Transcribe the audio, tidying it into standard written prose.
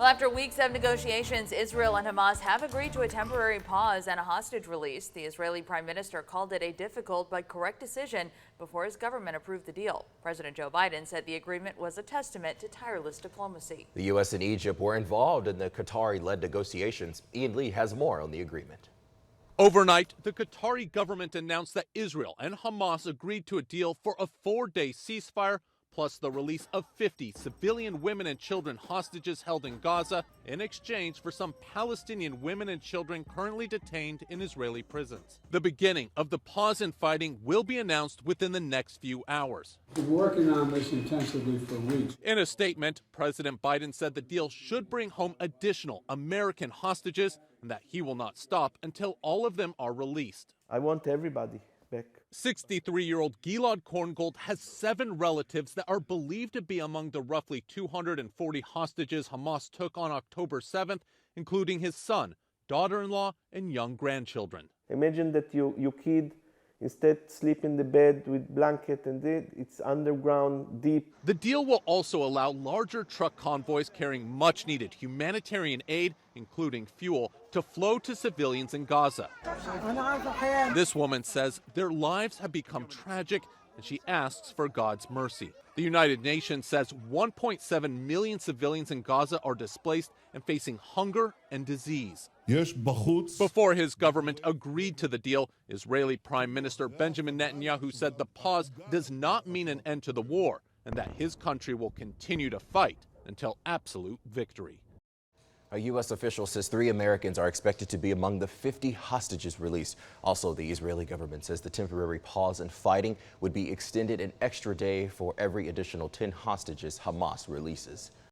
Well, after weeks of negotiations, Israel and Hamas have agreed to a temporary pause and a hostage release. The Israeli prime minister called it a difficult but correct decision before his government approved the deal. President Joe Biden said the agreement was a testament to tireless diplomacy. The U.S. and Egypt were involved in the Qatari-led negotiations. Ian Lee has more on the agreement. Overnight, the Qatari government announced that Israel and Hamas agreed to a deal for a 4-day ceasefire, plus the release of 50 civilian women and children hostages held in Gaza in exchange for some Palestinian women and children currently detained in Israeli prisons. The beginning of the pause in fighting will be announced within the next few hours. We've been working on this intensively for weeks. In a statement, President Biden said the deal should bring home additional American hostages and that he will not stop until all of them are released. I want everybody back. 63-year-old Gilad Korngold has 7 relatives that are believed to be among the roughly 240 hostages Hamas took on October 7th, including his son, daughter-in-law, and young grandchildren. Imagine that your kid instead sleep in the bed with blanket and it's underground deep. The deal will also allow larger truck convoys carrying much-needed humanitarian aid, including fuel, to flow to civilians in Gaza. This woman says their lives have become tragic and she asks for God's mercy. The United Nations says 1.7 million civilians in Gaza are displaced and facing hunger and disease. Before his government agreed to the deal, Israeli Prime Minister Benjamin Netanyahu said the pause does not mean an end to the war and that his country will continue to fight until absolute victory. A U.S. official says 3 Americans are expected to be among the 50 hostages released. Also, the Israeli government says the temporary pause in fighting would be extended an extra day for every additional 10 hostages Hamas releases.